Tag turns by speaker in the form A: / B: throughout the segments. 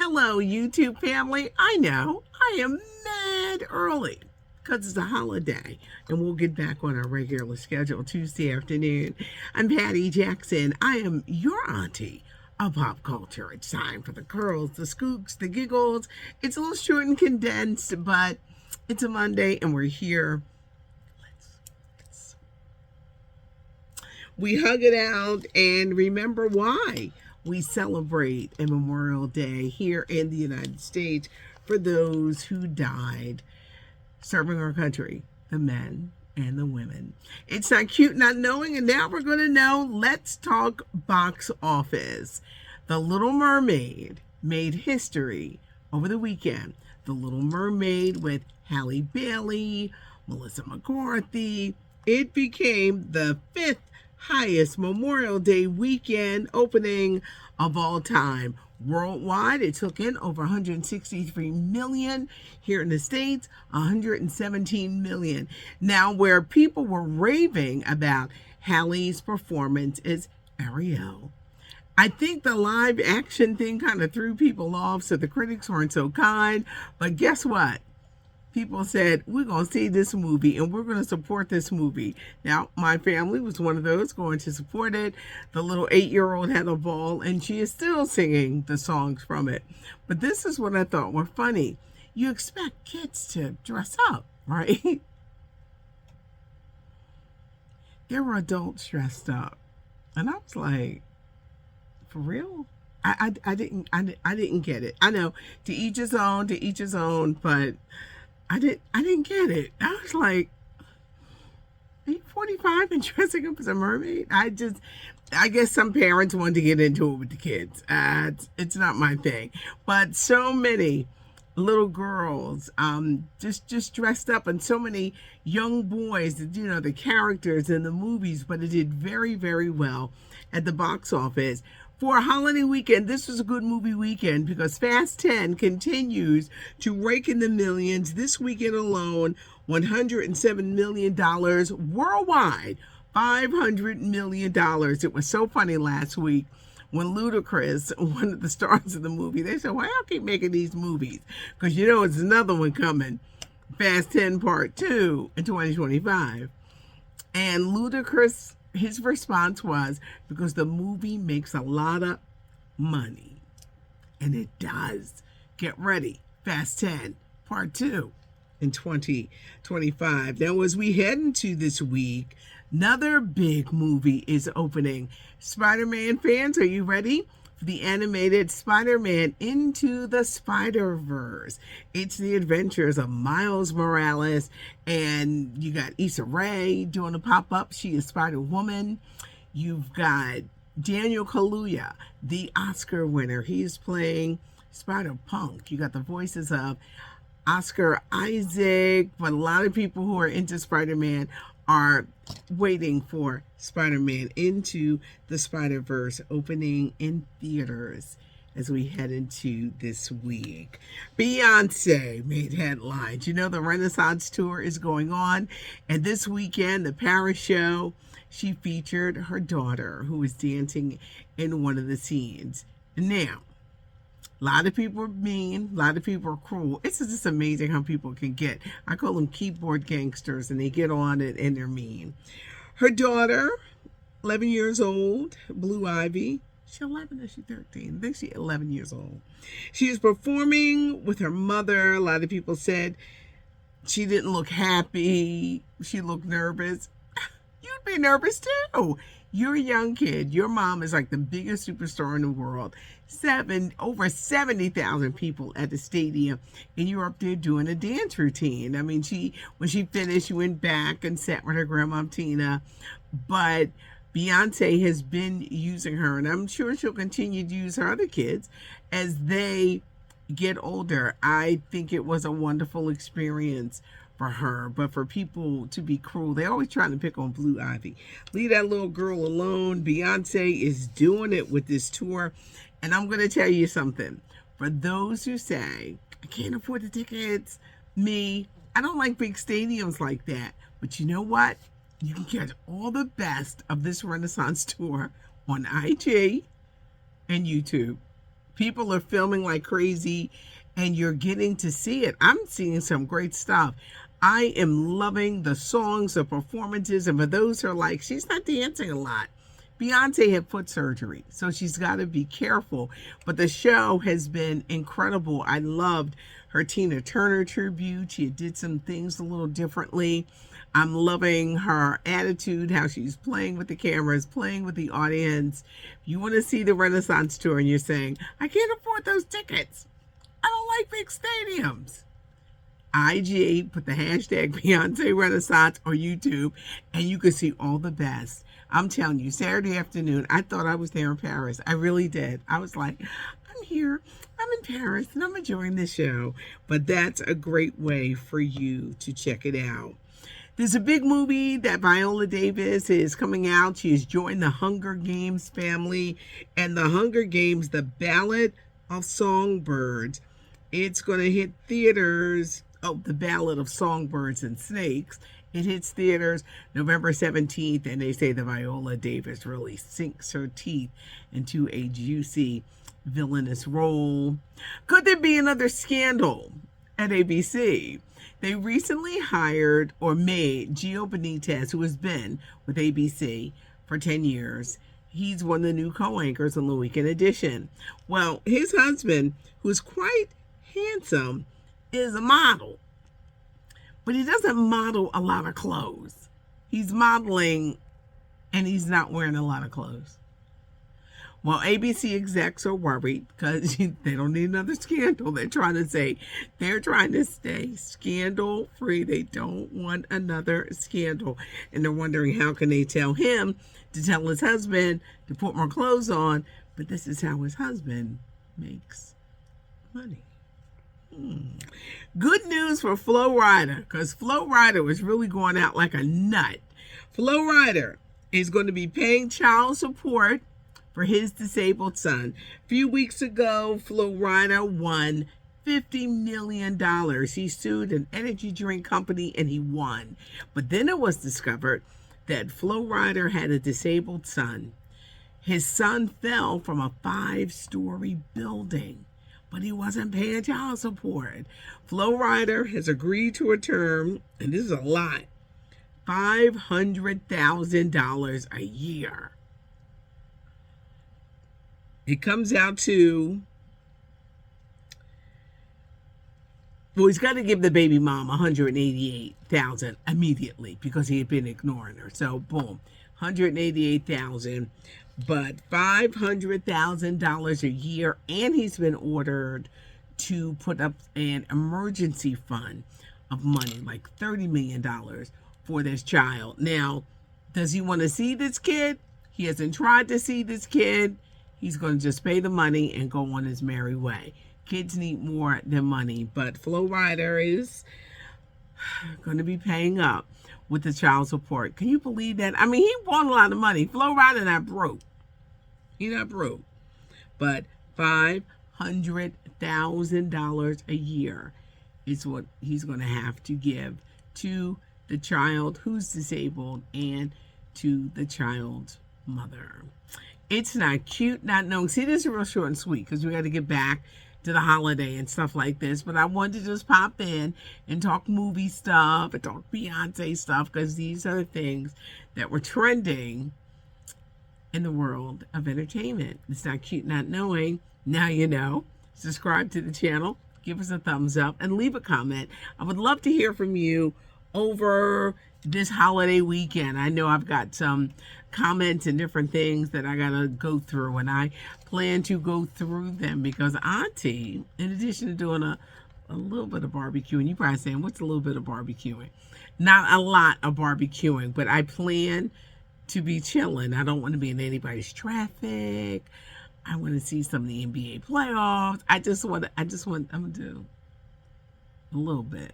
A: Hello, YouTube family. I know I am mad early because it's a holiday and we'll get back on our regular schedule Tuesday afternoon. I'm Patty Jackson. I am your auntie of pop culture. It's time for the curls, the scoops, the giggles. It's a little short and condensed, but it's a Monday and we're here. We hug it out and remember why we celebrate a Memorial Day here in the United States for those who died serving our country, the men and the women. It's not cute not knowing, and now we're going to know. Let's talk box office. The Little Mermaid made history over the weekend. The Little Mermaid with Halle Bailey, Melissa McCarthy. It became the fifth highest Memorial Day weekend opening of all time. Worldwide, it took in over 163 million. Here in the States, 117 million. Now, where people were raving about Halle's performance is Ariel. I think the live action thing kind of threw people off, so the critics weren't so kind. But guess what? People said, we're going to see this movie and we're going to support this movie. Now, my family was one of those going to support it. The little 8-year-old had a ball and she is still singing the songs from it. But this is what I thought were funny. You expect kids to dress up, right? There were adults dressed up. And I was like, for real? I didn't get it. I know, to each his own, but I didn't get it. I was like, are you 45 and dressing up as a mermaid? I guess some parents wanted to get into it with the kids. It's not my thing. But so many little girls just dressed up, and so many young boys, the characters in the movies, but it did very, very well at the box office. For a holiday weekend, this was a good movie weekend because Fast 10 continues to rake in the millions. This weekend alone, $107 million worldwide, $500 million. It was so funny last week when Ludacris, one of the stars of the movie, they said, why y'all keep making these movies? Because it's another one coming, Fast 10 Part 2 in 2025. And Ludacris, his response was, because the movie makes a lot of money. And it does. Get ready. Fast 10 Part 2 in 2025. Now, as we head into this week, another big movie is opening. Spider-Man fans, are you ready? For the animated Spider-Man Into the Spider-Verse. It's the adventures of Miles Morales, and you got Issa Rae doing a pop-up. She is Spider-Woman. You've got Daniel Kaluuya, the Oscar winner. He's playing Spider-Punk. You got the voices of Oscar Isaac, but a lot of people who are into Spider-Man are waiting for Spider-Man Into the Spider-Verse opening in theaters as we head into this week. Beyonce made headlines. The Renaissance tour is going on, and this weekend, the Paris show, she featured her daughter who was dancing in one of the scenes. Now, a lot of people are mean. A lot of people are cruel. It's just amazing how people can get. I call them keyboard gangsters, and they get on it and they're mean. Her daughter, 11 years old, Blue Ivy. She's 11 or she's 13? I think she's 11 years old. She is performing with her mother. A lot of people said she didn't look happy. She looked nervous. You'd be nervous too. You're a young kid. Your mom is like the biggest superstar in the world. Over 70,000 people at the stadium, and you're up there doing a dance routine. I mean, when she finished, she went back and sat with her grandma Tina. But Beyonce has been using her, and I'm sure she'll continue to use her other kids as they get older. I think it was a wonderful experience for her, but for people to be cruel, they always trying to pick on Blue Ivy. Leave that little girl alone. Beyonce is doing it with this tour, and I'm going to tell you something. For those who say, I can't afford the tickets, I don't like big stadiums like that, but you know what? You can catch all the best of this Renaissance tour on IG and YouTube. People are filming like crazy, and you're getting to see it. I'm seeing some great stuff. I am loving the songs, the performances, and for those who are like, she's not dancing a lot. Beyonce had foot surgery, so she's got to be careful. But the show has been incredible. I loved her Tina Turner tribute. She did some things a little differently. I'm loving her attitude, how she's playing with the cameras, playing with the audience. If you want to see the Renaissance tour and you're saying, I can't afford those tickets, I don't like big stadiums, IG, put the hashtag Beyonce Renaissance or YouTube, and you can see all the best. I'm telling you, Saturday afternoon, I thought I was there in Paris. I really did. I was like, I'm here, I'm in Paris, and I'm enjoying this show. But that's a great way for you to check it out. There's a big movie that Viola Davis is coming out. She has joined the Hunger Games family, and the Hunger Games, The Ballad of Songbirds. It's going to hit theaters. Oh, The Ballad of Songbirds and Snakes. It hits theaters November 17th, and they say that Viola Davis really sinks her teeth into a juicy villainous role. Could there be another scandal at ABC? They recently hired or made Gio Benitez, who has been with ABC for 10 years. He's one of the new co-anchors on The Weekend Edition. Well, his husband, who's quite handsome, is a model. But he doesn't model a lot of clothes. He's modeling and he's not wearing a lot of clothes. Well, ABC execs are worried because they don't need another scandal. They're trying to stay scandal free. They don't want another scandal. And they're wondering how can they tell him to tell his husband to put more clothes on. But this is how his husband makes money. Good news for Flo Rida, because Flo Rida was really going out like a nut. Flo Rida is going to be paying child support for his disabled son. A few weeks ago, Flo Rida won $50 million. He sued an energy drink company and he won. But then it was discovered that Flo Rida had a disabled son. His son fell from a 5-story building, but he wasn't paying child support. Flo Rida has agreed to a term, and this is a lot, $500,000 a year. It comes out to, well, he's got to give the baby mom $188,000 immediately because he had been ignoring her. So boom, $188,000, but $500,000 a year, and he's been ordered to put up an emergency fund of money, like $30 million for this child. Now, does he want to see this kid? He hasn't tried to see this kid. He's going to just pay the money and go on his merry way. Kids need more than money, but Flo Rida is going to be paying up with the child support. Can you believe that? I mean, he won a lot of money. Flo Rida not broke. He not broke. But $500,000 a year is what he's going to have to give to the child who's disabled and to the child's mother. It's not cute, not knowing. See, this is real short and sweet because we got to get back to the holiday and stuff like this. But I wanted to just pop in and talk movie stuff and talk Beyonce stuff because these are the things that were trending in the world of entertainment. It's not cute, not knowing. Now you know. Subscribe to the channel. Give us a thumbs up and leave a comment. I would love to hear from you over this holiday weekend. I know I've got some comments and different things that I gotta go through, and I plan to go through them because Auntie, in addition to doing a little bit of barbecuing, you probably saying, what's a little bit of barbecuing? Not a lot of barbecuing, but I plan to be chilling. I don't want to be in anybody's traffic. I want to see some of the NBA playoffs. I'm gonna do a little bit.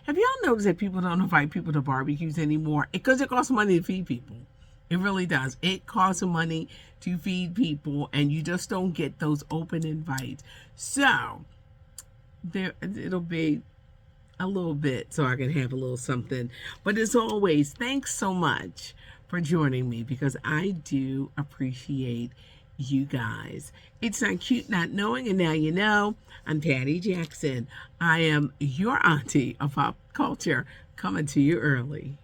A: Have y'all noticed that people don't invite people to barbecues anymore? Because it costs money to feed people. It really does. It costs money to feed people, and you just don't get those open invites. So it'll be a little bit so I can have a little something. But as always, thanks so much for joining me because I do appreciate you guys. It's not cute not knowing, and now you know. I'm Patty Jackson. I am your auntie of pop culture, coming to you early.